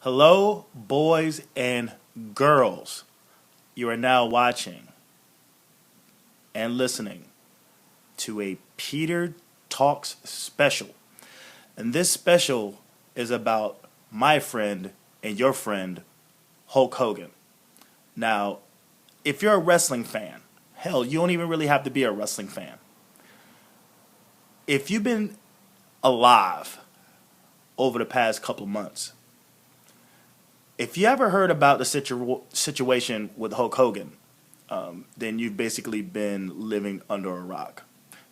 Hello, boys and girls. You are now watching and listening to a Peter Talks special. And this special is about my friend and your friend, Hulk Hogan. Now, if you're a wrestling fan, hell, you don't even really have to be a wrestling fan. If you've been alive over the past couple of months, if you ever heard about the situation with Hulk Hogan, then you've basically been living under a rock.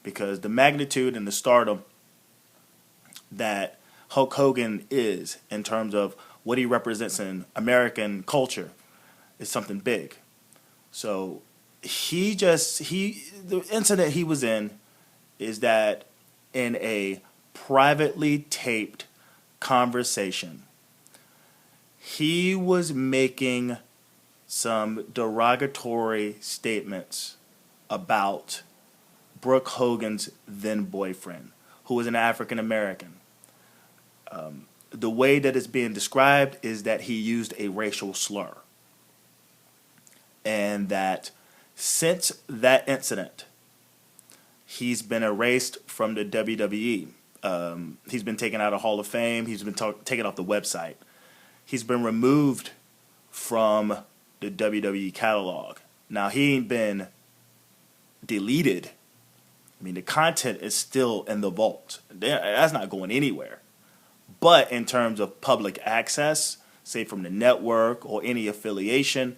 Because the magnitude and the stardom that Hulk Hogan is in terms of what he represents in American culture is something big. So the incident he was in is that in a privately taped conversation, he was making some derogatory statements about Brooke Hogan's then boyfriend, who was an African American. The way that it's being described is that he used a racial slur. And that since that incident, he's been erased from the WWE. He's been taken out of Hall of Fame. He's been taken off the website. He's been removed from the WWE catalog. Now, he ain't been deleted. I mean, the content is still in the vault. That's not going anywhere. But in terms of public access, say from the network or any affiliation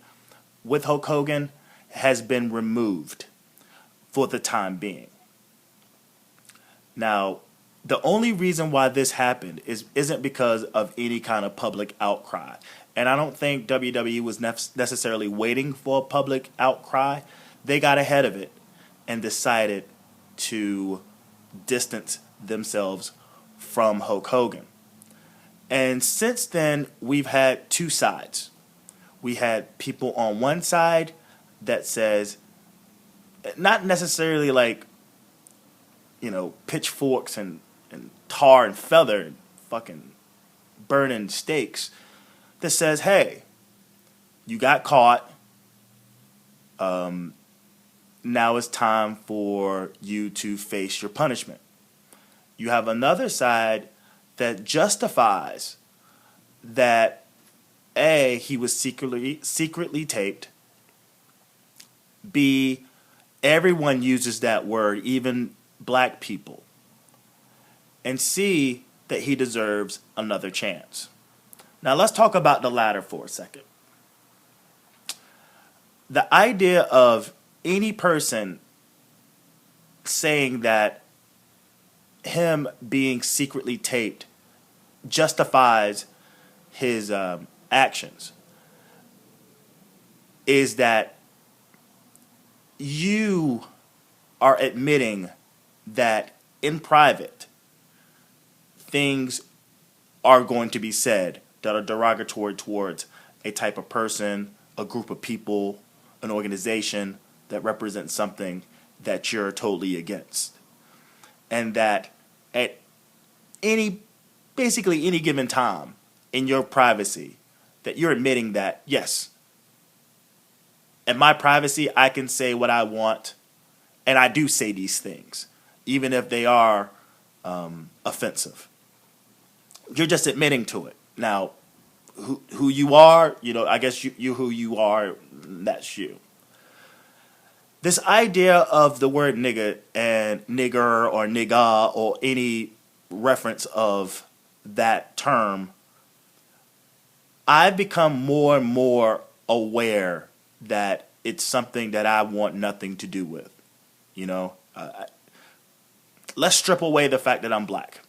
with Hulk Hogan, has been removed for the time being. Now, the only reason why this happened isn't because of any kind of public outcry. And I don't think WWE was necessarily waiting for a public outcry. They got ahead of it and decided to distance themselves from Hulk Hogan. And since then, we've had two sides. We had people on one side that says, not necessarily like, pitchforks and tar and feather and fucking burning stakes, that says, hey, you got caught. Now it's time for you to face your punishment. You have another side that justifies that A, he was secretly taped. B, everyone uses that word, even black people. And C, that he deserves another chance. Now let's talk about the latter for a second. The idea of any person saying that him being secretly taped justifies his actions is that you are admitting that in private things are going to be said that are derogatory towards a type of person, a group of people, an organization that represents something that you're totally against. And that at basically any given time in your privacy, that you're admitting that, yes, in my privacy, I can say what I want, and I do say these things, even if they are offensive. You're just admitting to it. Now, who you are, I guess you who you are, that's you. This idea of the word nigga and nigger or nigga or any reference of that term, I've become more and more aware that it's something that I want nothing to do with. Let's strip away the fact that I'm black.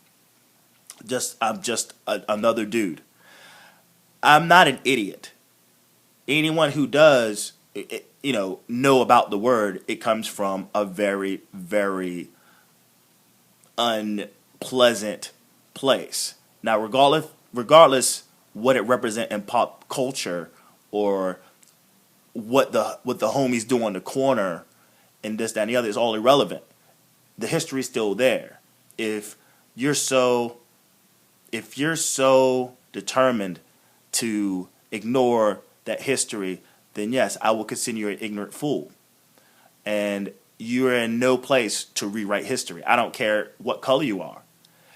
I'm just another dude. I'm not an idiot. Anyone who does, know about the word, it comes from a very, very unpleasant place. Now, regardless what it represents in pop culture or what the homies do on the corner and this, that, and the other is all irrelevant. The history is still there. If you're so determined to ignore that history, then yes, I will consider you an ignorant fool. And you're in no place to rewrite history. I don't care what color you are.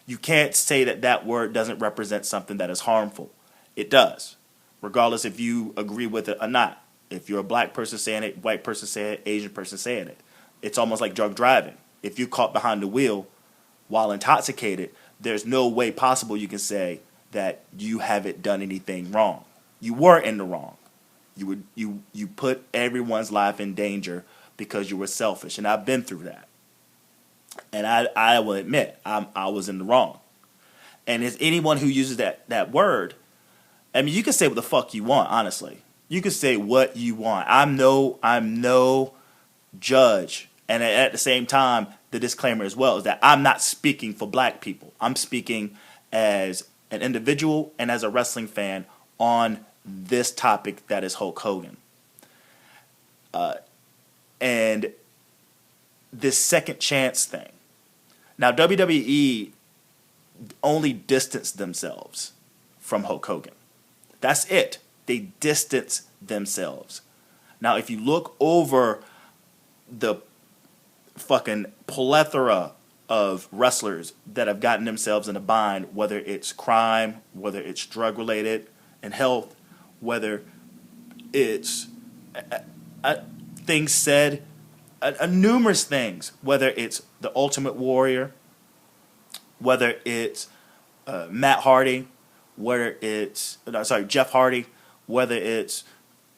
You can't say that that word doesn't represent something that is harmful. It does, regardless if you agree with it or not. If you're a black person saying it, white person saying it, Asian person saying it. It's almost like drug driving. If you're caught behind the wheel while intoxicated, there's no way possible you can say that you haven't done anything wrong. You were in the wrong. You put everyone's life in danger because you were selfish, and I've been through that. And I will admit I was in the wrong. And as anyone who uses that word, I mean, you can say what the fuck you want. Honestly, you can say what you want. I'm no judge. And at the same time, the disclaimer as well is that I'm not speaking for black people. I'm speaking as an individual and as a wrestling fan on this topic that is Hulk Hogan. And this second chance thing. Now, WWE only distanced themselves from Hulk Hogan. That's it. They distance themselves. Now, if you look over the fucking plethora of wrestlers that have gotten themselves in a bind, whether it's crime, whether it's drug related and health, whether it's things said, numerous things, whether it's the Ultimate Warrior, whether it's Matt Hardy, whether it's Jeff Hardy, whether it's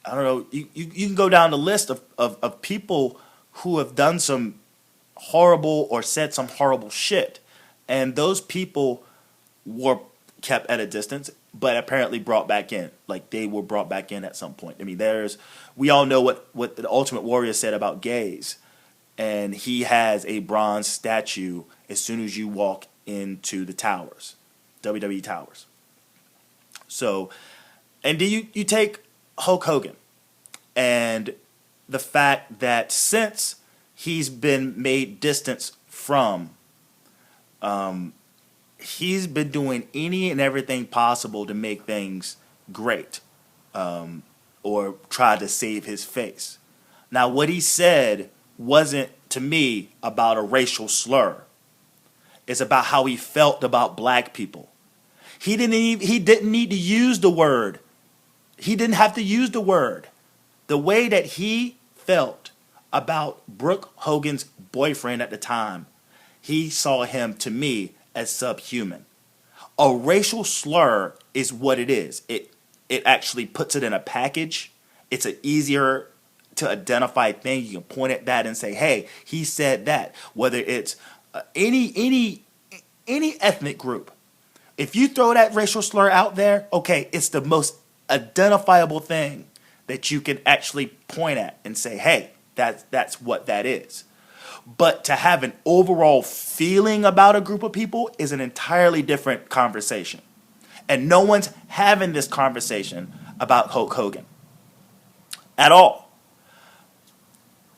I don't know, you can go down the list of people who have done some horrible or said some horrible shit, and those people were kept at a distance, but apparently brought back in. Like, they were brought back in at some point. I mean, we all know what the Ultimate Warrior said about gays, and he has a bronze statue as soon as you walk into the towers, WWE towers. So, and do you take Hulk Hogan and the fact that since he's been made distance from, he's been doing any and everything possible to make things great, or try to save his face. Now, what he said wasn't, to me, about a racial slur. It's about how he felt about black people. He didn't need to use the word. He didn't have to use the word. The way that he felt about Brooke Hogan's boyfriend at the time, he saw him, to me, as subhuman. A racial slur is what it is. It actually puts it in a package. It's an easier to identify thing. You can point at that and say, hey, he said that. Whether it's any ethnic group. If you throw that racial slur out there, okay, it's the most identifiable thing that you can actually point at and say, hey, that's what that is. But to have an overall feeling about a group of people is an entirely different conversation. And no one's having this conversation about Hulk Hogan at all.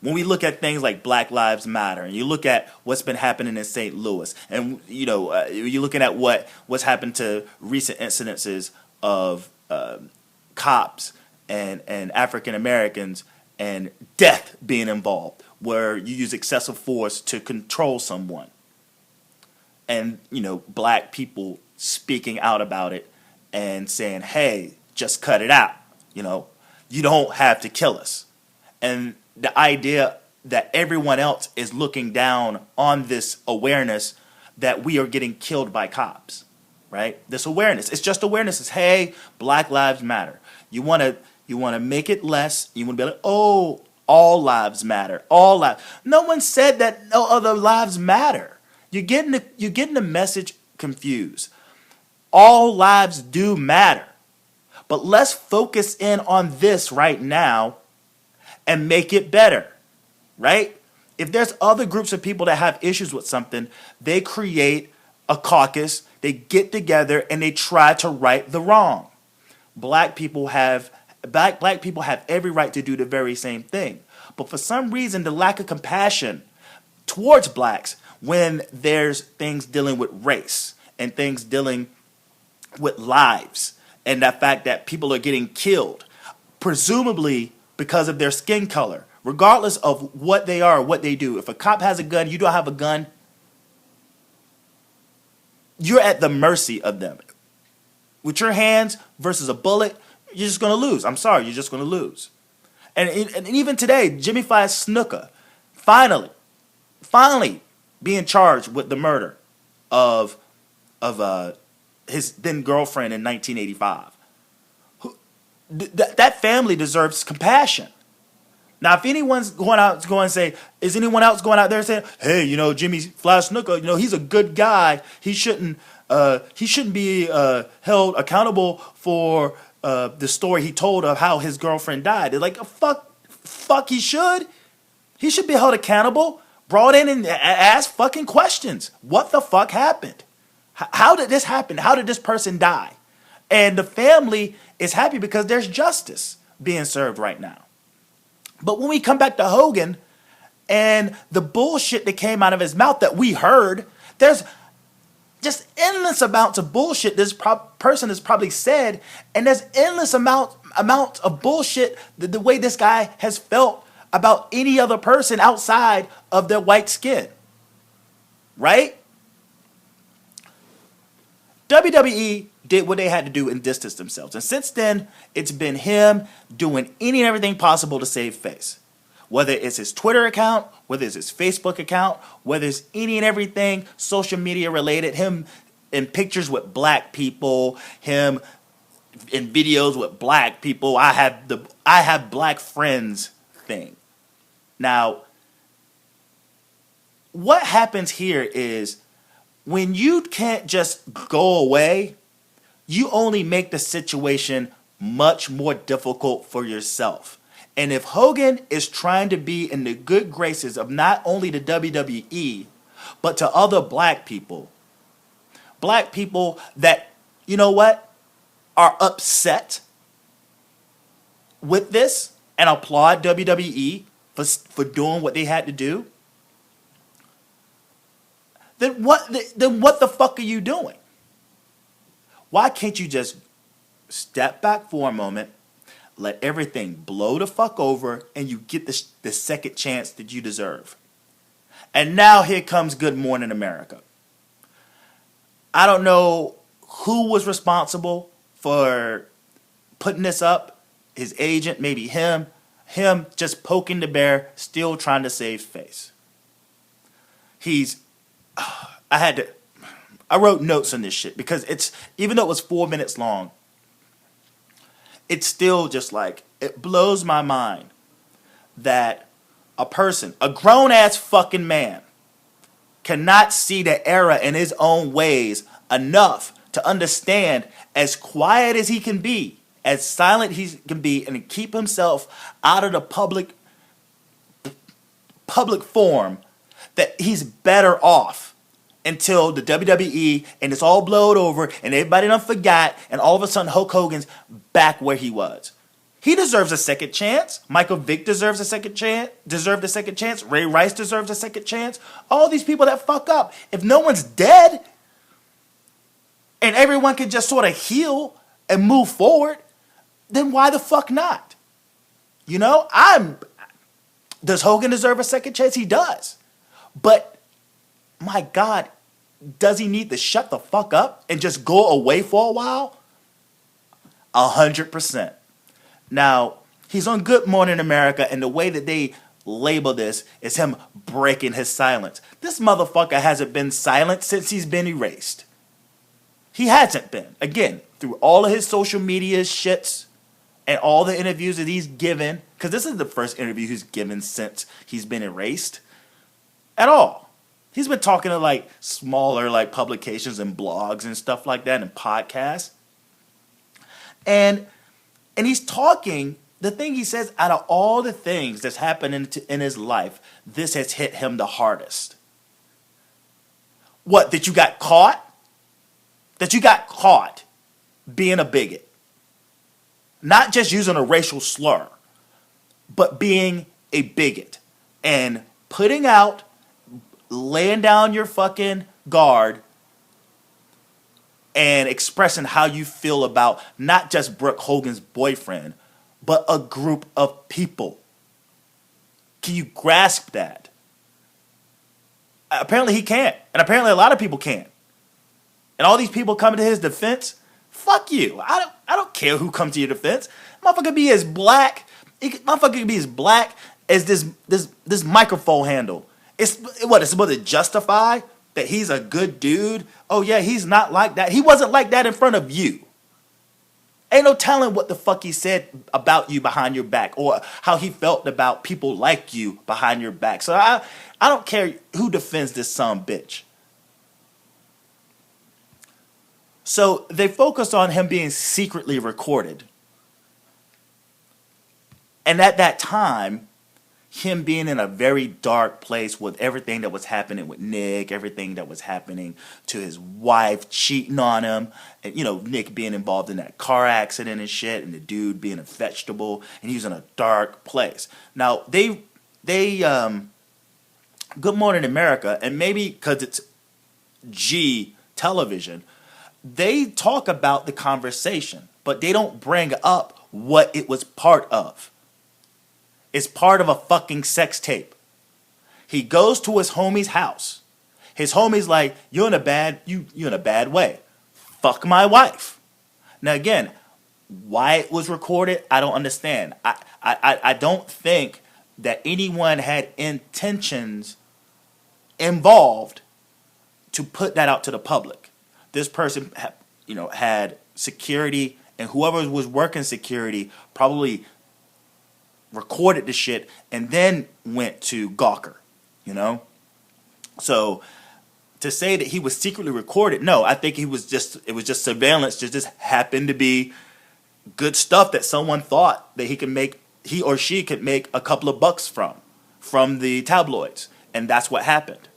When we look at things like Black Lives Matter, and you look at what's been happening in St. Louis, and you're looking at what's happened to recent incidences of cops and African Americans and death being involved, where you use excessive force to control someone, and black people speaking out about it and saying, hey, just cut it out. You don't have to kill us. And the idea that everyone else is looking down on this awareness that we are getting killed by cops, right? This awareness. It's just awareness. It's, hey, Black Lives Matter. You want to make it less. You want to be like, oh, all lives matter. All lives. No one said that no other lives matter. You're getting the message confused. All lives do matter. But let's focus in on this right now and make it better, right? If there's other groups of people that have issues with something, they create a caucus, they get together, and they try to right the wrong. Black people have every right to do the very same thing. But for some reason, the lack of compassion towards blacks when there's things dealing with race and things dealing with lives and the fact that people are getting killed, presumably because of their skin color, regardless of what they are or what they do. If a cop has a gun, you don't have a gun, you're at the mercy of them. With your hands versus a bullet, you're just going to lose. I'm sorry, you're just going to lose. And even today, Jimmy Fly Snuka, finally being charged with the murder of his then girlfriend in 1985. That family deserves compassion. Now, if anyone's going out to go and say, is anyone else going out there saying, hey, Jimmy Fly Snuka, he's a good guy. He shouldn't be held accountable for the story he told of how his girlfriend died. They're like, fuck, he should. He should be held accountable, brought in and asked fucking questions. What the fuck happened? How did this happen? How did this person die? And the family is happy because there's justice being served right now. But when we come back to Hogan and the bullshit that came out of his mouth that we heard, there's just endless amounts of bullshit this person has probably said, and there's endless amounts of bullshit the way this guy has felt about any other person outside of their white skin. Right? WWE did what they had to do and distance themselves. And since then, it's been him doing any and everything possible to save face. Whether it's his Twitter account, whether it's his Facebook account, whether it's any and everything social media related, him in pictures with black people, him in videos with black people. I have black friends thing. Now, what happens here is when you can't just go away, you only make the situation much more difficult for yourself. And if Hogan is trying to be in the good graces of not only the WWE, but to other black people that, are upset with this and applaud WWE for doing what they had to do, then what the fuck are you doing? Why can't you just step back for a moment, let everything blow the fuck over, and you get the second chance that you deserve? And now here comes Good Morning America. I don't know who was responsible for putting this up. His agent, maybe him just poking the bear, still trying to save face. I wrote notes on this shit because even though it was 4 minutes long, it's still just like, it blows my mind that a person, a grown ass fucking man, cannot see the error in his own ways enough to understand, as quiet as he can be, as silent he can be, and keep himself out of the public forum, that he's better off until the WWE and it's all blowed over and everybody done forgot, and all of a sudden Hulk Hogan's back where he was. He deserves a second chance. Michael Vick deserved a second chance. Ray Rice deserves a second chance. All these people that fuck up. If no one's dead and everyone can just sort of heal and move forward, then why the fuck not? Does Hogan deserve a second chance? He does. But my God, does he need to shut the fuck up and just go away for a while? 100%. Now, he's on Good Morning America, and the way that they label this is him breaking his silence. This motherfucker hasn't been silent since he's been erased. He hasn't been. Again, through all of his social media shits and all the interviews that he's given, because this is the first interview he's given since he's been erased at all. He's been talking to smaller publications and blogs and stuff like that and podcasts. And he's talking, the thing he says, out of all the things that's happened in his life, this has hit him the hardest. What, that you got caught? That you got caught being a bigot. Not just using a racial slur, but being a bigot. And laying down your fucking guard and expressing how you feel about not just Brooke Hogan's boyfriend, but a group of people. Can you grasp that? Apparently he can't. And apparently a lot of people can't. And all these people coming to his defense, fuck you. I don't care who comes to your defense. Motherfucker be as black. Motherfucker can be as black as this microphone handle. It's supposed to justify that he's a good dude? Oh yeah, he's not like that. He wasn't like that in front of you. Ain't no telling what the fuck he said about you behind your back, or how he felt about people like you behind your back. So I don't care who defends this son of a bitch. So they focused on him being secretly recorded. And at that time, him being in a very dark place with everything that was happening with Nick, everything that was happening to his wife cheating on him, and Nick being involved in that car accident and shit, and the dude being a vegetable, and he was in a dark place. Now they Good Morning America, and maybe because it's G television, they talk about the conversation, but they don't bring up what it was part of. It's part of a fucking sex tape. He goes to his homie's house. His homie's like, you're in a bad way. Fuck my wife. Now again, why it was recorded, I don't understand. I don't think that anyone had intentions involved to put that out to the public. This person had security, and whoever was working security probably recorded the shit and then went to Gawker, So to say that he was secretly recorded, no, I think it was just surveillance. Just happened to be good stuff that someone thought that he or she could make a couple of bucks from the tabloids, and that's what happened.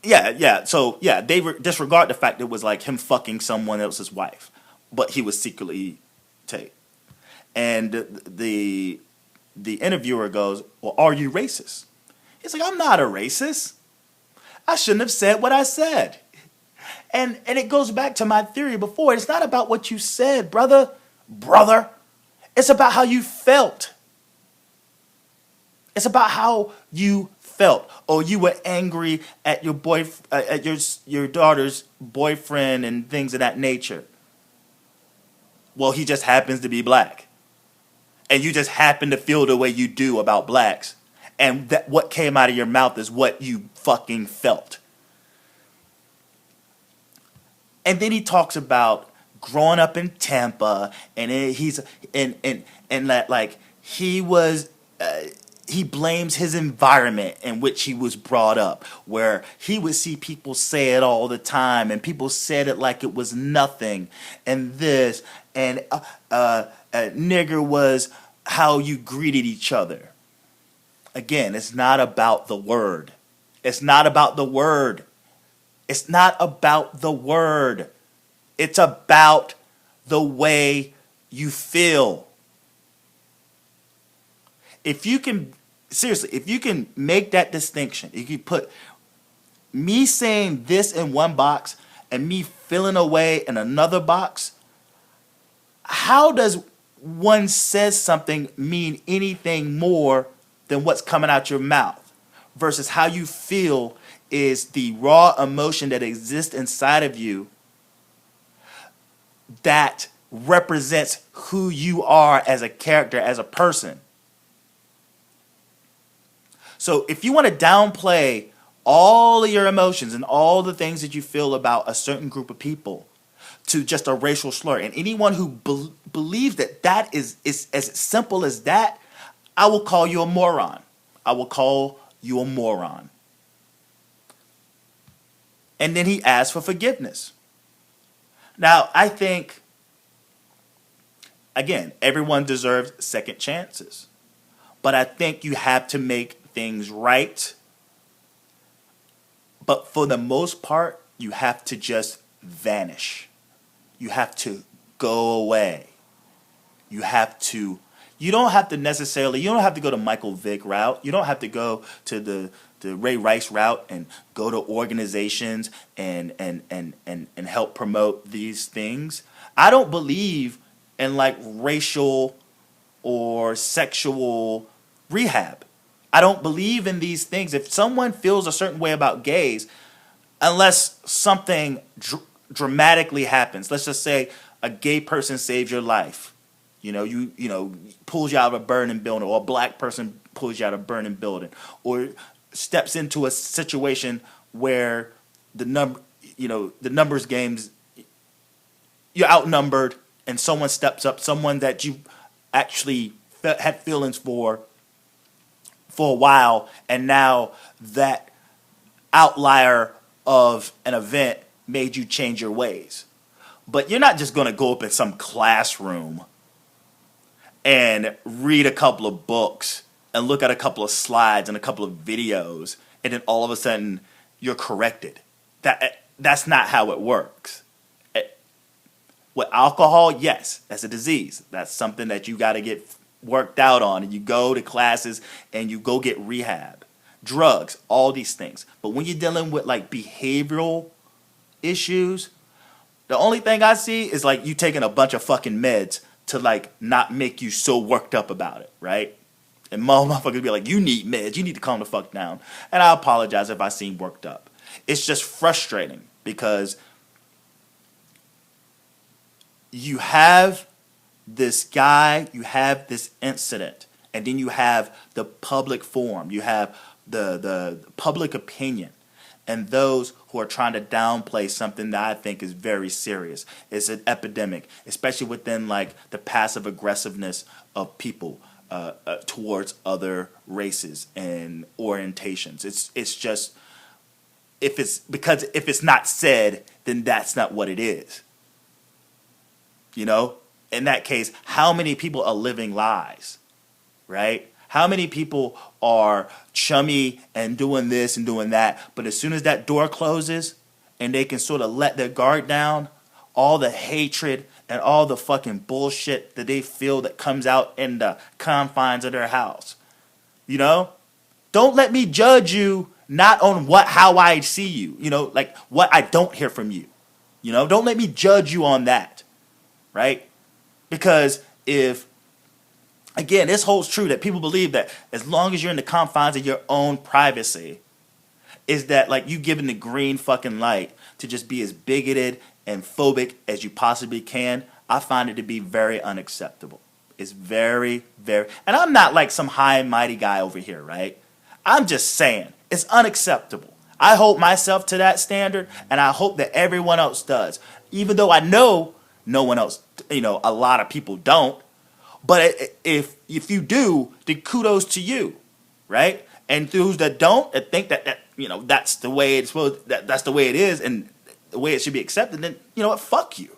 Yeah. So yeah, they disregard the fact that it was like him fucking someone else's wife, but he was secretly taped. And the interviewer goes, well, are you racist? He's like, I'm not a racist. I shouldn't have said what I said. And it goes back to my theory before. It's not about what you said, brother. It's about how you felt. It's about how you felt. Or you were angry at your at your daughter's boyfriend and things of that nature. Well, he just happens to be black. And you just happen to feel the way you do about blacks. And that what came out of your mouth is what you fucking felt. And then he talks about growing up in Tampa, and that like he blames his environment in which he was brought up, where he would see people say it all the time, and people said it like it was nothing, and this, and nigger was how you greeted each other. Again, it's not about the word. It's not about the word. It's not about the word. It's about the way you feel. If you can make that distinction, if you put me saying this in one box and me feeling away in another box, how does one says something mean anything more than what's coming out your mouth versus how you feel is the raw emotion that exists inside of you that represents who you are as a character, as a person. So if you want to downplay all of your emotions and all the things that you feel about a certain group of people to just a racial slur, and anyone who believes that is as simple as that, I will call you a moron. I will call you a moron. And then he asked for forgiveness. Now, I think, again, everyone deserves second chances. But I think you have to make things right. But for the most part, you have to just vanish. You have to go away. You don't have to go the Michael Vick route. You don't have to go to the Ray Rice route and go to organizations and help promote these things. I don't believe in like racial or sexual rehab. I don't believe in these things. If someone feels a certain way about gays, unless something dramatically happens, let's just say a gay person saves your life. Pulls you out of a burning building, or a black person pulls you out of a burning building, or steps into a situation where the numbers games, you're outnumbered, and someone steps up, someone that you actually had feelings for a while, and now that outlier of an event made you change your ways. But you're not just going to go up in some classroom and read a couple of books and look at a couple of slides and a couple of videos, and then all of a sudden you're corrected. That's not how it works. With alcohol, yes, that's a disease. That's something that you got to get worked out on, and you go to classes and you go get rehab. Drugs, all these things. But when you're dealing with like behavioral issues, the only thing I see is like you taking a bunch of fucking meds to like not make you so worked up about it, right? And motherfuckers be like, you need meds, you need to calm the fuck down. And I apologize if I seem worked up. It's just frustrating because you have this guy, you have this incident, and then you have the public forum, you have the public opinion, and those who are trying to downplay something that I think is very serious. It's an epidemic, especially within like the passive aggressiveness of people towards other races and orientations. It's just, if it's not said, then that's not what it is. You know, in that case, how many people are living lies, right? How many people are chummy and doing this and doing that, but as soon as that door closes and they can sort of let their guard down, all the hatred and all the fucking bullshit that they feel that comes out in the confines of their house. You know? Don't let me judge you not on how I see you, like what I don't hear from you. Don't let me judge you on that. Right? Because again, this holds true that people believe that as long as you're in the confines of your own privacy, is that like you given the green fucking light to just be as bigoted and phobic as you possibly can. I find it to be very unacceptable. It's very, very, and I'm not like some high and mighty guy over here, right? I'm just saying it's unacceptable. I hold myself to that standard, and I hope that everyone else does, even though I know no one else, a lot of people don't. But if you do, then kudos to you, right? And those that don't, that think that that's the way it's supposed, that's the way it is, and the way it should be accepted, then what? Fuck you.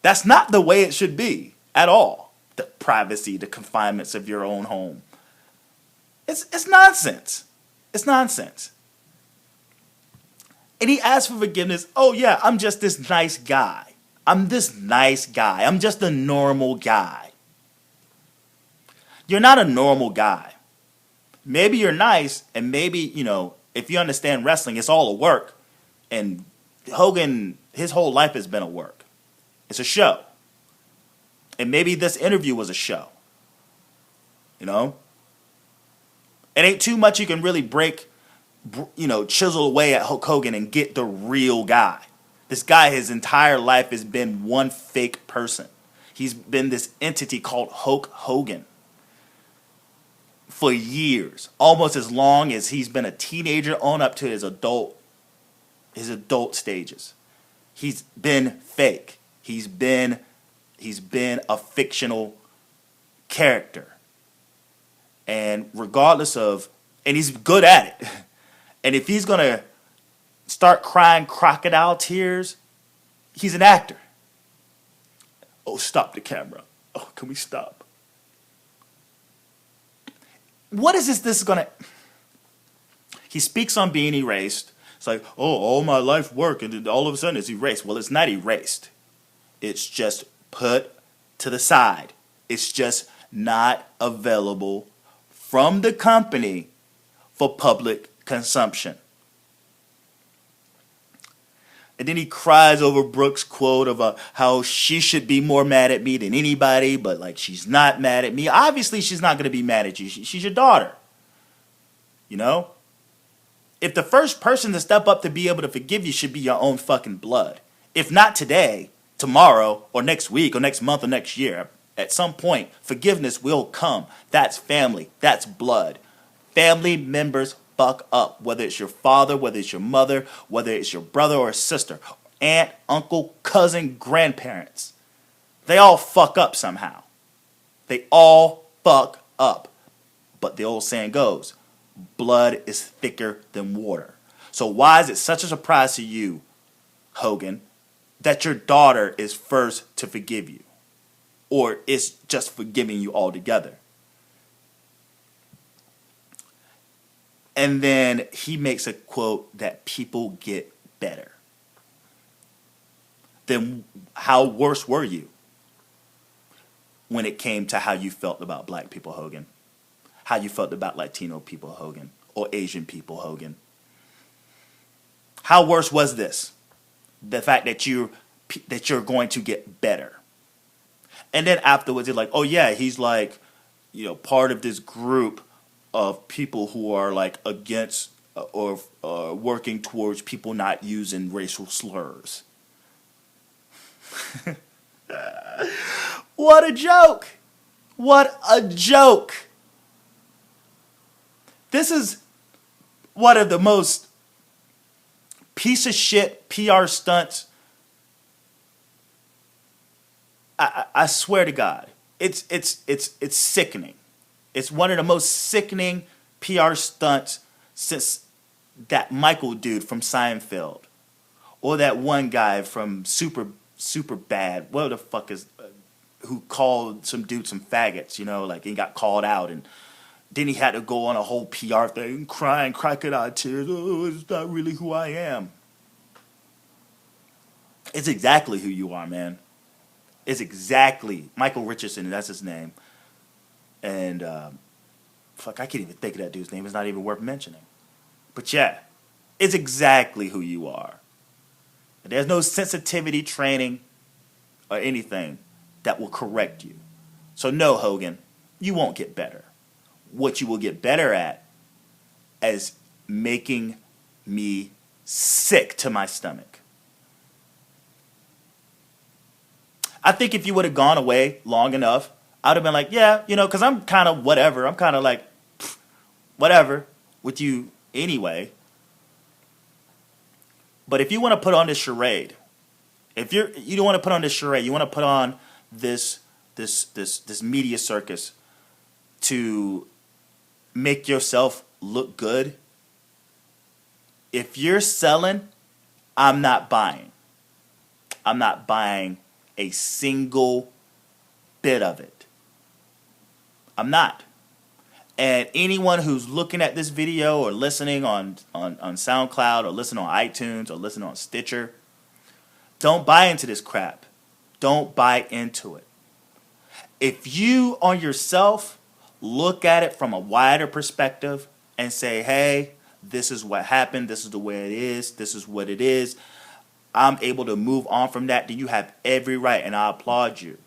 That's not the way it should be at all. The privacy, the confinements of your own home. It's nonsense. It's nonsense. And he asked for forgiveness. Oh yeah, I'm just this nice guy. I'm this nice guy. I'm just a normal guy. You're not a normal guy. Maybe you're nice, and maybe, if you understand wrestling, it's all a work. And Hogan, his whole life has been a work. It's a show. And maybe this interview was a show. It ain't too much you can really chisel away at Hulk Hogan and get the real guy. This guy, his entire life has been one fake person. He's been this entity called Hulk Hogan for years, almost as long as he's been a teenager on up to his adult stages. He's been fake. He's been a fictional character. And regardless of, and he's good at it. And if he's going to start crying crocodile tears, he's an actor. Oh, stop the camera. Oh, can we stop? What is this going to... He speaks on being erased. It's like, oh, all my life work, and then all of a sudden it's erased. Well, it's not erased. It's just put to the side. It's just not available from the company for public consumption. And then he cries over Brooke's quote of how she should be more mad at me than anybody, but like she's not mad at me. Obviously, she's not going to be mad at you. She's your daughter. You know? If the first person to step up to be able to forgive you should be your own fucking blood. If not today, tomorrow, or next week, or next month, or next year, at some point, forgiveness will come. That's family. That's blood. Family members fuck up, whether it's your father, whether it's your mother, whether it's your brother or sister, aunt, uncle, cousin, grandparents. They all fuck up somehow. They all fuck up. But the old saying goes, blood is thicker than water. So why is it such a surprise to you, Hogan, that your daughter is first to forgive you? Or is just forgiving you altogether? And then he makes a quote that people get better. Then how worse were you when it came to how you felt about black people, Hogan? How you felt about Latino people, Hogan? Or Asian people, Hogan? How worse was this? The fact that you're going to get better. And then afterwards, you're like, oh yeah, he's like, part of this group of people who are like against or working towards people not using racial slurs. What a joke! What a joke! This is one of the most piece of shit PR stunts. I swear to God, it's sickening. It's one of the most sickening PR stunts since that Michael dude from Seinfeld, or that one guy from Super Bad. What the fuck is who called some dude some faggots? Like he got called out, and then he had to go on a whole PR thing, crying crocodile tears. Oh, it's not really who I am. It's exactly who you are, man. It's exactly Michael Richardson. That's his name. And, I can't even think of that dude's name. It's not even worth mentioning. But yeah, it's exactly who you are. There's no sensitivity training or anything that will correct you. So no, Hogan, you won't get better. What you will get better at is making me sick to my stomach. I think if you would have gone away long enough, I would have been like, yeah, because I'm kind of whatever. I'm kind of like, whatever with you anyway. But if you want to put on this charade, you don't want to put on this charade, you want to put on this media circus to make yourself look good. If you're selling, I'm not buying. I'm not buying a single bit of it. I'm not. And anyone who's looking at this video or listening on SoundCloud or listening on iTunes or listening on Stitcher, don't buy into this crap. Don't buy into it. If you on yourself look at it from a wider perspective and say, hey, this is what happened, this is the way it is, this is what it is, I'm able to move on from that, then you have every right, and I applaud you.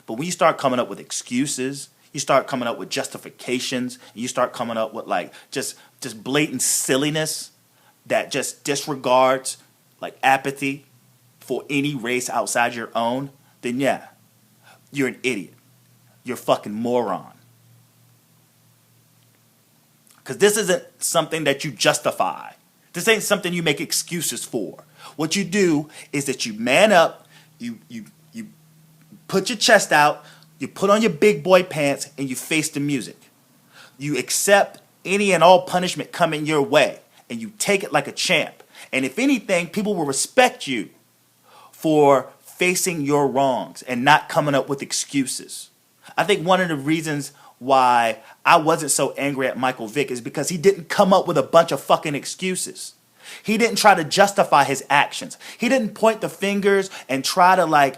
But when you start coming up with excuses, you start coming up with justifications, and you start coming up with like just blatant silliness that just disregards like apathy for any race outside your own, then yeah, you're an idiot. You're a fucking moron. Because this isn't something that you justify. This ain't something you make excuses for. What you do is that you man up, you put your chest out, you put on your big boy pants, and you face the music. You accept any and all punishment coming your way, and you take it like a champ. And if anything, people will respect you for facing your wrongs and not coming up with excuses. I think one of the reasons why I wasn't so angry at Michael Vick is because he didn't come up with a bunch of fucking excuses. He didn't try to justify his actions. He didn't point the fingers and try to like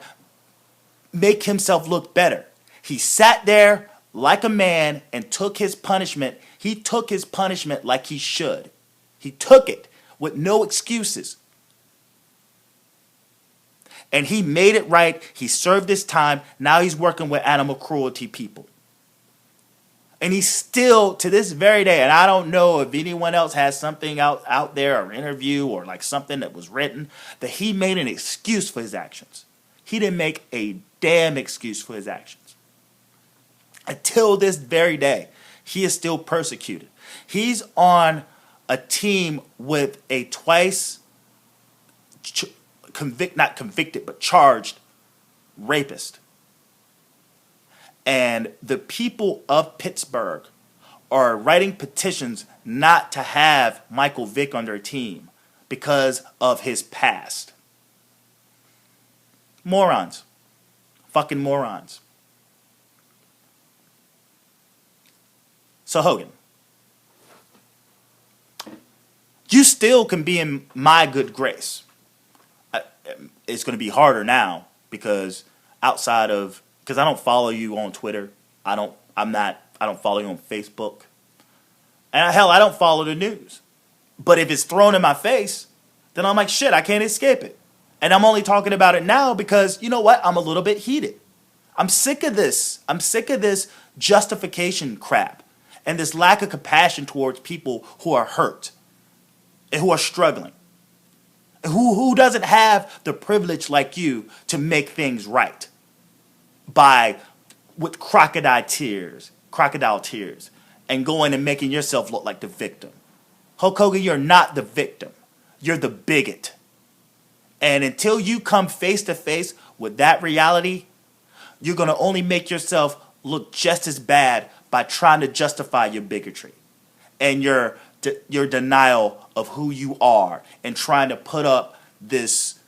make himself look better. He sat there like a man and took his punishment. He took his punishment like he should. He took it with no excuses. And he made it right. He served his time. Now he's working with animal cruelty people. And he's still, to this very day, and I don't know if anyone else has something out there, or interview, or like something that was written, that he made an excuse for his actions. He didn't make a damn excuse for his actions. Until this very day, he is still persecuted. He's on a team with a twice not convicted, but charged rapist. And the people of Pittsburgh are writing petitions not to have Michael Vick on their team because of his past. Morons. Fucking morons. So Hogan, you still can be in my good grace. It's going to be harder now because I don't follow you on Twitter. I don't follow you on Facebook. And hell, I don't follow the news. But if it's thrown in my face, then I'm like, shit, I can't escape it. And I'm only talking about it now because, you know what? I'm a little bit heated. I'm sick of this. I'm sick of this justification crap and this lack of compassion towards people who are hurt and who are struggling. Who doesn't have the privilege like you to make things right with crocodile tears, and going and making yourself look like the victim. Hulk Hogan, you're not the victim. You're the bigot. And until you come face to face with that reality, you're going to only make yourself look just as bad by trying to justify your bigotry and your denial of who you are, and trying to put up this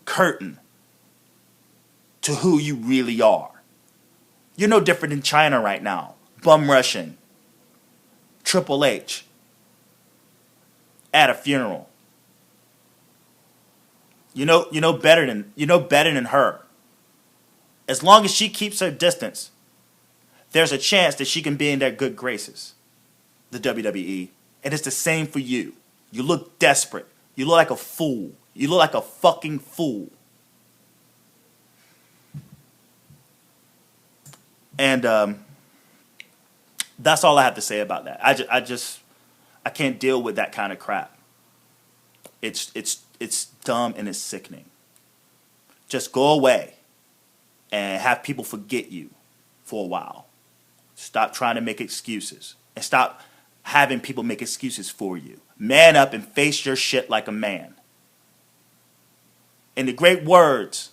curtain to who you really are. You're no different than China right now, bum rushing Triple H at a funeral. You know better than her. As long as she keeps her distance, there's a chance that she can be in their good graces, the WWE. And it's the same for you. You look desperate. You look like a fool. You look like a fucking fool. And that's all I have to say about that. I can't deal with that kind of crap. It's dumb and it's sickening. Just go away and have people forget you for a while. Stop trying to make excuses. And stop having people make excuses for you. Man up and face your shit like a man. In the great words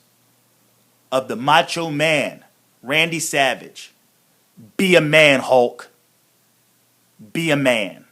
of the Macho Man, Randy Savage, be a man, Hulk. Be a man.